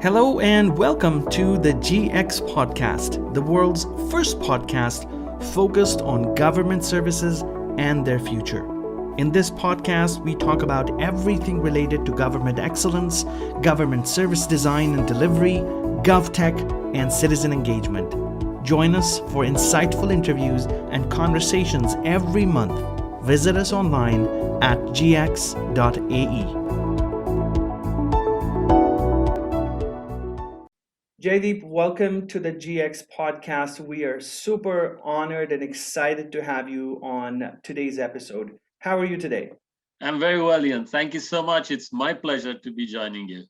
Hello and welcome to the GX Podcast, the world's first podcast focused on government services and their future. In this podcast, we talk about everything related to government excellence, government service design and delivery, GovTech, and citizen engagement. Join us for insightful interviews and conversations every month. Visit us online at gx.ae. Jaideep, welcome to the GX podcast. We are super honored and excited to have you on today's episode. How are you today? I'm very well, Ian. Thank you so much. It's my pleasure to be joining you.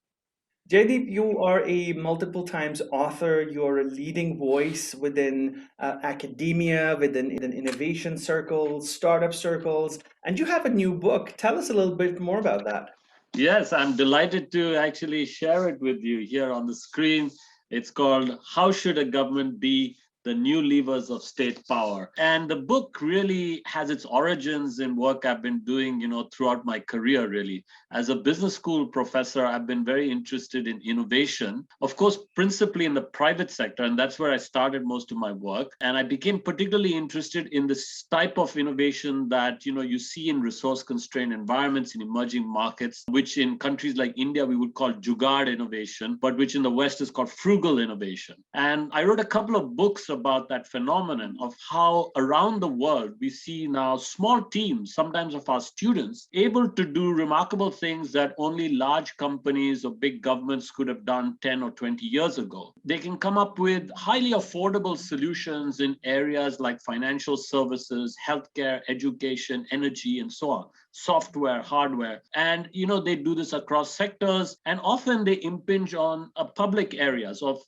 Jaideep, you are a multiple times author. You're a leading voice within academia, within innovation circles, startup circles, and you have a new book. Tell us a little bit more about that. Yes, I'm delighted to actually share it with you here on the screen. It's called How Should a Government Be? The New Levers of State Power. And the book really has its origins in work I've been doing, throughout my career, really. As a business school professor, I've been very interested in innovation, of course, principally in the private sector. And that's where I started most of my work. And I became particularly interested in this type of innovation that, you see in resource-constrained environments in emerging markets, which in countries like India, we would call jugaad innovation, but which in the West is called frugal innovation. And I wrote a couple of books about that phenomenon of how around the world we see now small teams, sometimes of our students, able to do remarkable things that only large companies or big governments could have done 10 or 20 years ago. They can come up with highly affordable solutions in areas like financial services, healthcare, education, energy, and so on, software, hardware. And, they do this across sectors, and often they impinge on public areas of,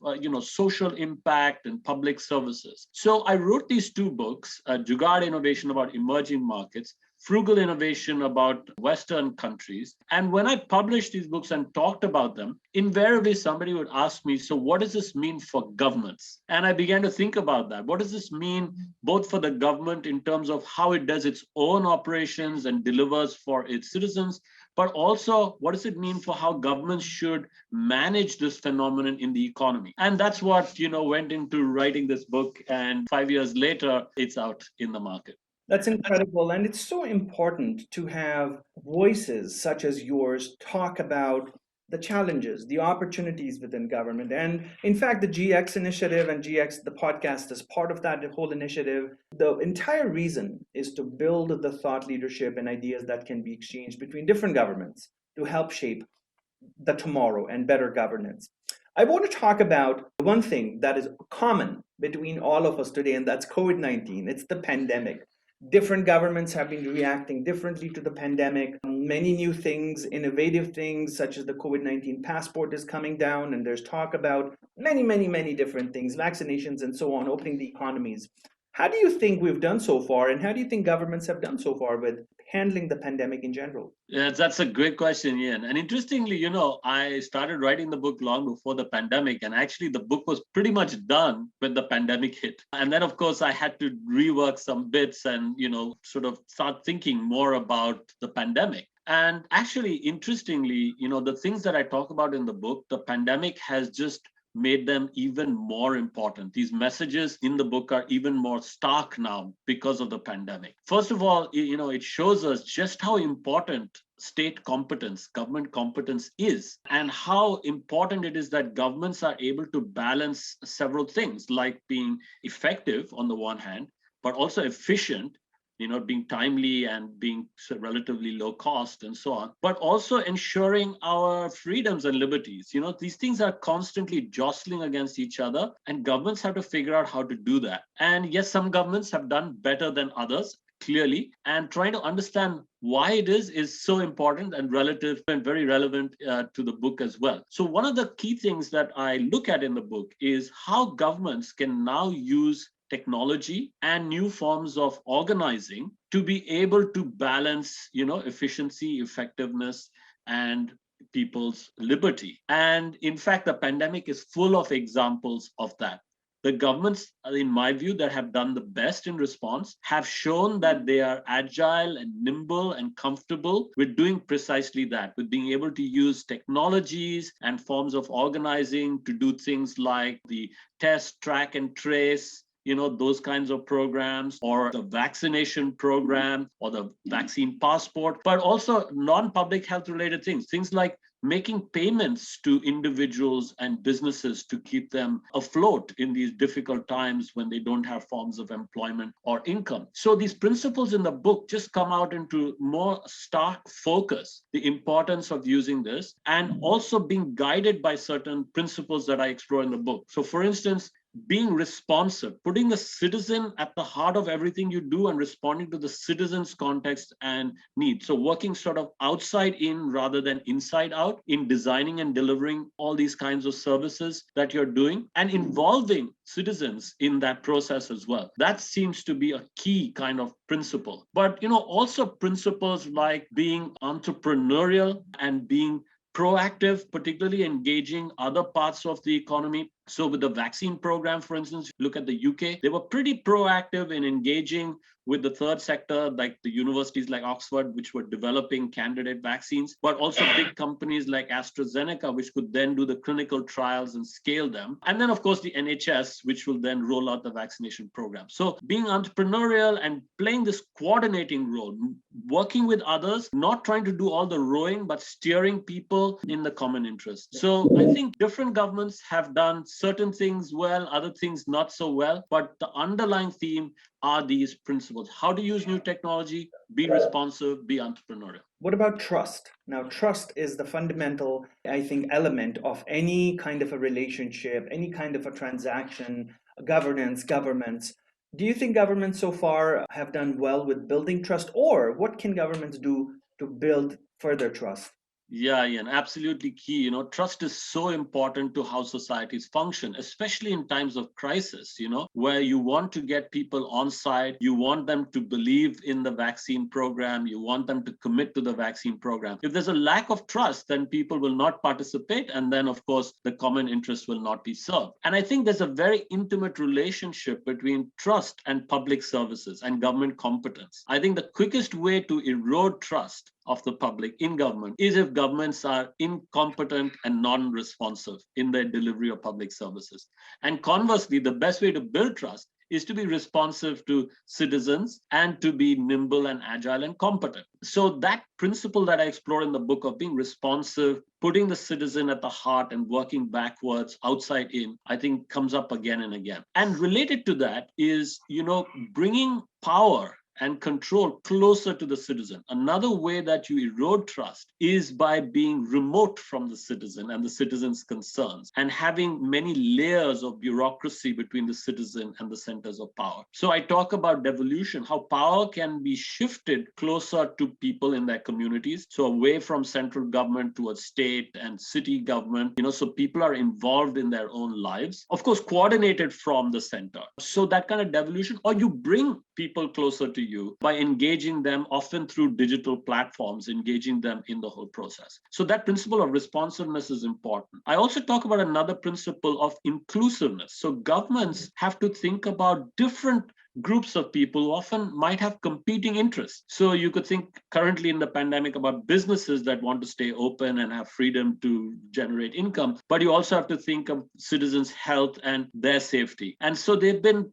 social impact and public services. So I wrote these two books, Jugaad Innovation about emerging markets, Frugal Innovation about Western countries. And when I published these books and talked about them, invariably somebody would ask me, so what does this mean for governments? And I began to think about that. What does this mean both for the government in terms of how it does its own operations and delivers for its citizens, but also what does it mean for how governments should manage this phenomenon in the economy? And that's what, went into writing this book. And 5 years later, it's out in the market. That's incredible. And it's so important to have voices such as yours talk about the challenges, the opportunities within government. And in fact, the GX initiative and GX, the podcast, is part of that whole initiative. The entire reason is to build the thought leadership and ideas that can be exchanged between different governments to help shape the tomorrow and better governance. I want to talk about one thing that is common between all of us today, and that's COVID-19. It's the pandemic. Different governments have been reacting differently to the pandemic. Many new things, innovative things, such as the COVID-19 passport is coming down, and there's talk about many different things, vaccinations and so on, opening the economies. How do you think we've done so far, and how do you think governments have done so far with handling the pandemic in general? Yeah, that's a great question, Ian. And interestingly, I started writing the book long before the pandemic, and actually the book was pretty much done when the pandemic hit. And then, of course, I had to rework some bits and, sort of start thinking more about the pandemic. And actually, interestingly, the things that I talk about in the book, the pandemic has just made them even more important. These messages in the book are even more stark now because of the pandemic. First of all, it shows us just how important state competence, government competence is, and how important it is that governments are able to balance several things, like being effective on the one hand, but also efficient, being timely and being relatively low cost and so on, but also ensuring our freedoms and liberties. These things are constantly jostling against each other, and governments have to figure out how to do that. And yes, some governments have done better than others, clearly, and trying to understand why it is so important and relative and very relevant to the book as well. So one of the key things that I look at in the book is how governments can now use technology and new forms of organizing to be able to balance, efficiency, effectiveness, and people's liberty. And in fact, the pandemic is full of examples of that. the governments, in my view, that have done the best in response have shown that they are agile and nimble and comfortable with doing precisely that, with being able to use technologies and forms of organizing to do things like the test, track, and trace, those kinds of programs, or the vaccination program, or the vaccine passport, but also non-public health related things like making payments to individuals and businesses to keep them afloat in these difficult times when they don't have forms of employment or income. So these principles in the book just come out into more stark focus, the importance of using this, and also being guided by certain principles that I explore in the book. So for instance, being responsive, putting the citizen at the heart of everything you do and responding to the citizen's context and needs. So working sort of outside in rather than inside out in designing and delivering all these kinds of services that you're doing, and involving citizens in that process as well. That seems to be a key kind of principle. But also principles like being entrepreneurial and being proactive, particularly engaging other parts of the economy. So with the vaccine program, for instance, look at the UK, they were pretty proactive in engaging with the third sector, like the universities like Oxford, which were developing candidate vaccines, but also big companies like AstraZeneca, which could then do the clinical trials and scale them. And then, of course, the NHS, which will then roll out the vaccination program. So being entrepreneurial and playing this coordinating role, working with others, not trying to do all the rowing, but steering people in the common interest. So I think different governments have done certain things well, other things not so well, but the underlying theme are these principles. How to use new technology, be responsive, be entrepreneurial. What about trust? Now, trust is the fundamental, I think, element of any kind of a relationship, any kind of a transaction, governments. Do you think governments so far have done well with building trust, or what can governments do to build further trust? Yeah, Ian, absolutely key. Trust is so important to how societies function, especially in times of crisis, where you want to get people on side, you want them to believe in the vaccine program, you want them to commit to the vaccine program. If there's a lack of trust, then people will not participate. And then, of course, the common interest will not be served. And I think there's a very intimate relationship between trust and public services and government competence. I think the quickest way to erode trust of the public in government is if governments are incompetent and non-responsive in their delivery of public services. And conversely, the best way to build trust is to be responsive to citizens and to be nimble and agile and competent. So that principle that I explore in the book of being responsive, putting the citizen at the heart and working backwards, outside in, I think comes up again and again. And related to that is, bringing power and control closer to the citizen. Another way that you erode trust is by being remote from the citizen and the citizen's concerns, and having many layers of bureaucracy between the citizen and the centers of power. So I talk about devolution, how power can be shifted closer to people in their communities, so away from central government towards state and city government, so people are involved in their own lives, of course coordinated from the center. So that kind of devolution, or you bring people closer to you by engaging them, often through digital platforms, engaging them in the whole process. So that principle of responsiveness is important. I also talk about another principle of inclusiveness. So governments have to think about different groups of people who often might have competing interests. So you could think currently in the pandemic about businesses that want to stay open and have freedom to generate income, but you also have to think of citizens' health and their safety. And so they've been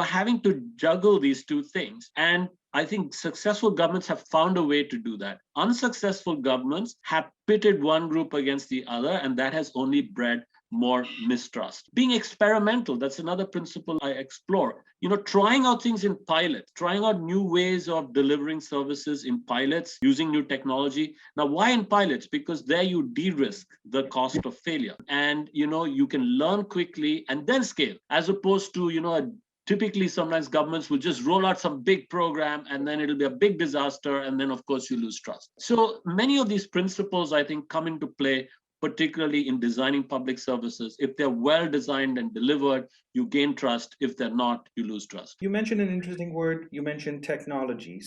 having to juggle these two things. And I think successful governments have found a way to do that. Unsuccessful governments have pitted one group against the other, and that has only bred more mistrust. Being experimental, that's another principle I explore. Trying out things in pilots, trying out new ways of delivering services in pilots, using new technology. Now, why in pilots? Because there you de-risk the cost of failure. And, you can learn quickly and then scale, as opposed to, typically, sometimes governments will just roll out some big program and then it'll be a big disaster. And then, of course, you lose trust. So many of these principles, I think, come into play, particularly in designing public services. If they're well designed and delivered, you gain trust. If they're not, you lose trust. You mentioned an interesting word. You mentioned technology,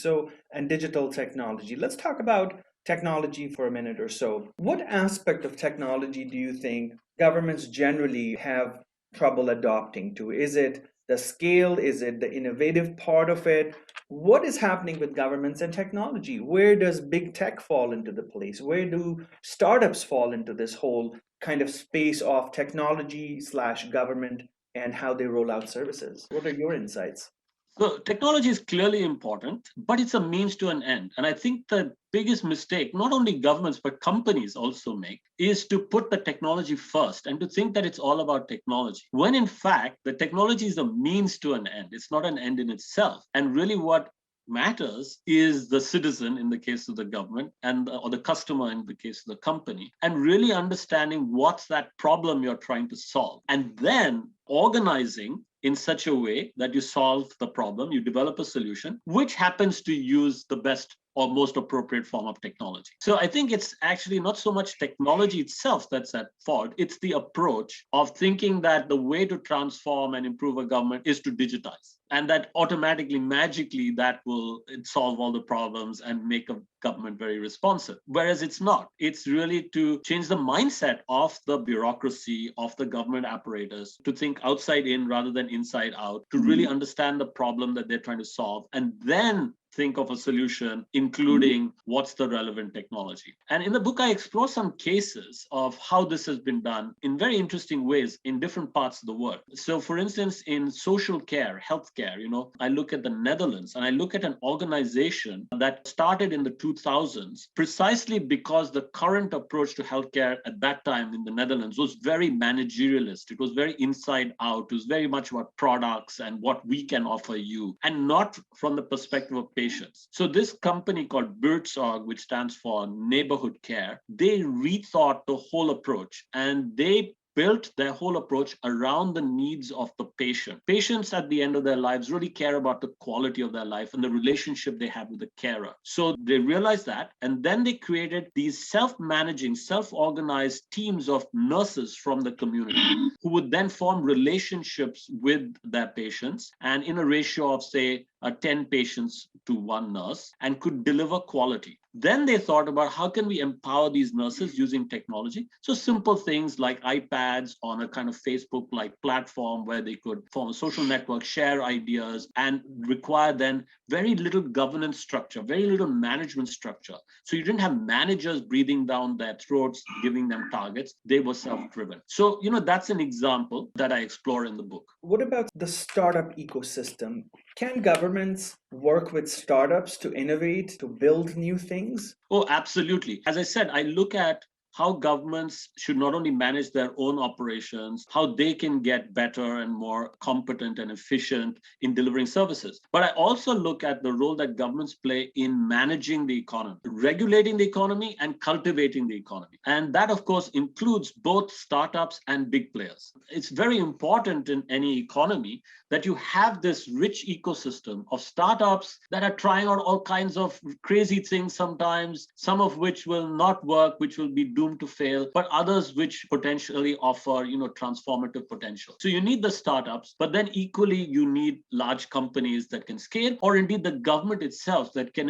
and digital technology. Let's talk about technology for a minute or so. What aspect of technology do you think governments generally have trouble adopting to? Is it the scale? Is it the innovative part of it? What is happening with governments and technology? Where does big tech fall into the place? Where do startups fall into this whole kind of space of technology slash government and how they roll out services? What are your insights? So technology is clearly important, but it's a means to an end. And I think the biggest mistake, not only governments, but companies also make, is to put the technology first and to think that it's all about technology. When in fact, the technology is a means to an end. It's not an end in itself. And really what matters is the citizen in the case of the government or the customer in the case of the company, and really understanding what's that problem you're trying to solve, and then organizing in such a way that you solve the problem, you develop a solution, which happens to use the best or most appropriate form of technology. So I think it's actually not so much technology itself that's at fault, it's the approach of thinking that the way to transform and improve a government is to digitize. And that automatically, magically, that will solve all the problems and make a government very responsive. Whereas it's not. It's really to change the mindset of the bureaucracy, of the government apparatus, to think outside in rather than inside out, to really understand the problem that they're trying to solve, and then think of a solution, including what's the relevant technology. And in the book, I explore some cases of how this has been done in very interesting ways in different parts of the world. So for instance, in social care, healthcare, I look at the Netherlands and I look at an organization that started in the 2000s precisely because the current approach to healthcare at that time in the Netherlands was very managerialist. It was very inside out. It was very much about products and what we can offer you, and not from the perspective of patients. So this company called Bertelsmann, which stands for neighborhood care, they rethought the whole approach, and they built their whole approach around the needs of the patient. Patients at the end of their lives really care about the quality of their life and the relationship they have with the carer. So they realized that, and then they created these self-managing, self-organized teams of nurses from the community who would then form relationships with their patients, and in a ratio of, say, 10 patients to one nurse, and could deliver quality. Then they thought about how can we empower these nurses using technology. So simple things like iPads on a kind of Facebook-like platform where they could form a social network, share ideas, and require then very little governance structure, very little management structure. So you didn't have managers breathing down their throats, giving them targets. They were self-driven. So, that's an example that I explore in the book. What about the startup ecosystem? Can governments work with startups to innovate, to build new things? Oh, absolutely. As I said, I look at how governments should not only manage their own operations, how they can get better and more competent and efficient in delivering services. But I also look at the role that governments play in managing the economy, regulating the economy and cultivating the economy. And that, of course, includes both startups and big players. It's very important in any economy that you have this rich ecosystem of startups that are trying out all kinds of crazy things sometimes, some of which will not work, which will be doomed to fail, but others which potentially offer, transformative potential. So you need the startups, but then equally you need large companies that can scale, or indeed the government itself that can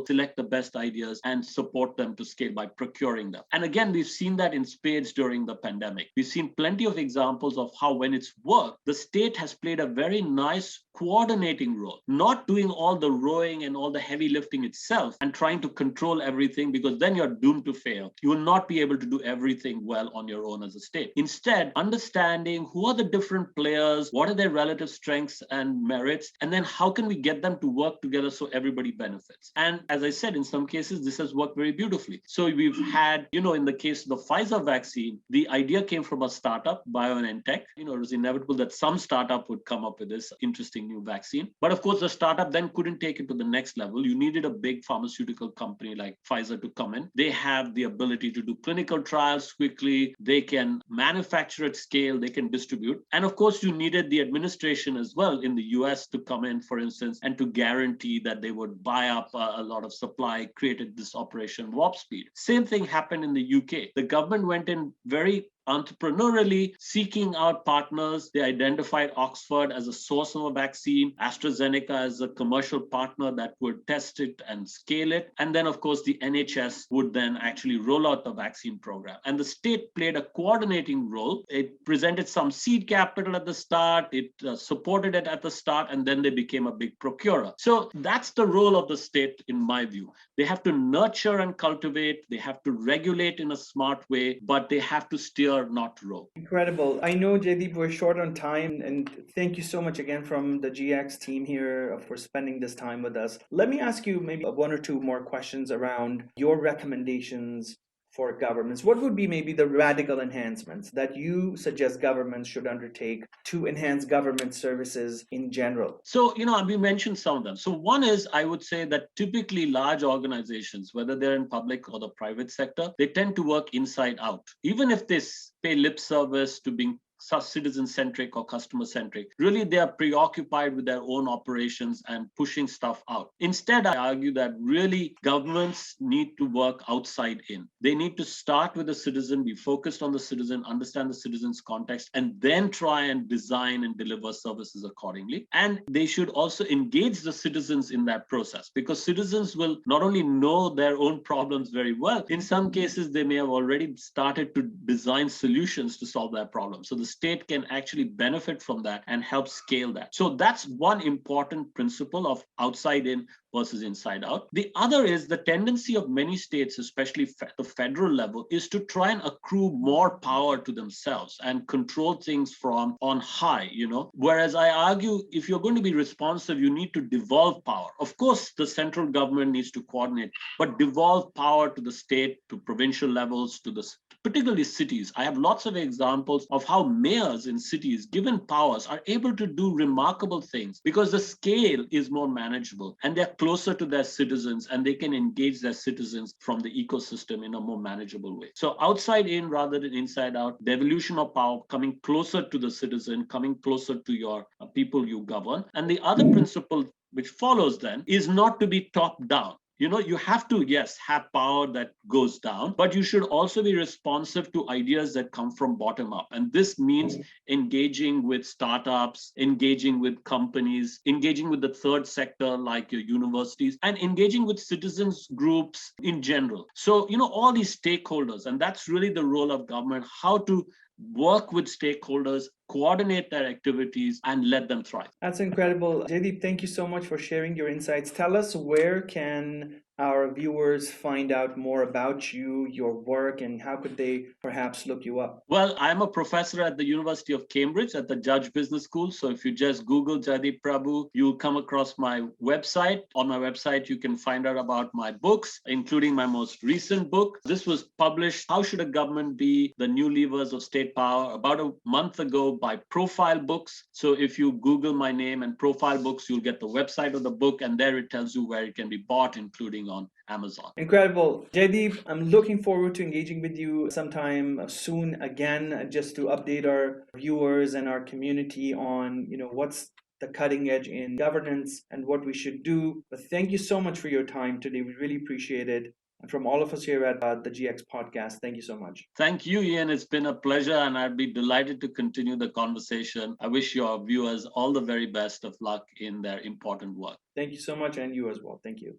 select the best ideas and support them to scale by procuring them. And again, we've seen that in spades during the pandemic. We've seen plenty of examples of how when it's worked, the state has played a very nice coordinating role, not doing all the rowing and all the heavy lifting itself and trying to control everything, because then you're doomed to fail. You will not be able to do everything well on your own as a state. Instead, understanding who are the different players, what are their relative strengths and merits, and then how can we get them to work together so everybody benefits. And as I said, in some cases, this has worked very beautifully. So we've had, in the case of the Pfizer vaccine, the idea came from a startup, BioNTech. It was inevitable that some startup would come up with this interesting new vaccine. But of course, the startup then couldn't take it to the next level. You needed a big pharmaceutical company like Pfizer to come in. They have the ability to do clinical trials quickly. They can manufacture at scale. They can distribute. And of course, you needed the administration as well in the US to come in, for instance, and to guarantee that they would buy up a lot of supply, created this Operation Warp Speed. Same thing happened in the UK. The government went in very entrepreneurially seeking out partners. They identified Oxford as a source of a vaccine, AstraZeneca as a commercial partner that would test it and scale it. And then, of course, the NHS would then actually roll out the vaccine program. And the state played a coordinating role. It presented some seed capital at the start, it supported it at the start, and then they became a big procurer. So that's the role of the state, in my view. They have to nurture and cultivate, they have to regulate in a smart way, but they have to steer, not row. Incredible. I know, Jaideep, we're short on time, and thank you so much again from the GX team here for spending this time with us. Let me ask you maybe one or two more questions around your recommendations for governments. What would be maybe the radical enhancements that you suggest governments should undertake to enhance government services in general? So, we mentioned some of them. So one is, I would say that typically large organizations, whether they're in public or the private sector, they tend to work inside out. Even if they pay lip service to being citizen-centric or customer-centric, really they are preoccupied with their own operations and pushing stuff out. Instead, I argue that really governments need to work outside in. They need to start with the citizen, be focused on the citizen, understand the citizen's context, and then try and design and deliver services accordingly. And they should also engage the citizens in that process, because citizens will not only know their own problems very well, in some cases they may have already started to design solutions to solve their problems. So the state can actually benefit from that and help scale that. So that's one important principle of outside in versus inside out. The other is the tendency of many states, especially the federal level, is to try and accrue more power to themselves and control things from on high, Whereas I argue, if you're going to be responsive, you need to devolve power. Of course, the central government needs to coordinate, but devolve power to the state, to provincial levels, to the particularly cities. I have lots of examples of how mayors in cities, given powers, are able to do remarkable things because the scale is more manageable and they're closer to their citizens and they can engage their citizens from the ecosystem in a more manageable way. So outside in rather than inside out, devolution of power, coming closer to the citizen, coming closer to your people you govern. And the other principle which follows then is not to be top down. You have to, yes, have power that goes down, but you should also be responsive to ideas that come from bottom up. And this means engaging with startups, engaging with companies, engaging with the third sector like your universities, and engaging with citizens groups in general. So, all these stakeholders, and that's really the role of government, how to work with stakeholders, coordinate their activities, and let them thrive. That's incredible. Jaideep, thank you so much for sharing your insights. Tell us, where can our viewers find out more about you, your work, and how could they perhaps look you up? Well, I'm a professor at the University of Cambridge at the Judge Business School. So if you just Google Jaideep Prabhu, you'll come across my website. On my website, you can find out about my books, including my most recent book. This was published, How Should a Government Be? The New Levers of State Power, about a month ago by Profile Books. So if you Google my name and Profile Books, you'll get the website of the book, and there it tells you where it can be bought, including on Amazon. Incredible. Jaideep, I'm looking forward to engaging with you sometime soon again, just to update our viewers and our community on, what's the cutting edge in governance and what we should do. But thank you so much for your time today. We really appreciate it. And from all of us here at the GX podcast, thank you so much. Thank you, Ian. It's been a pleasure, and I'd be delighted to continue the conversation. I wish your viewers all the very best of luck in their important work. Thank you so much, and you as well. Thank you.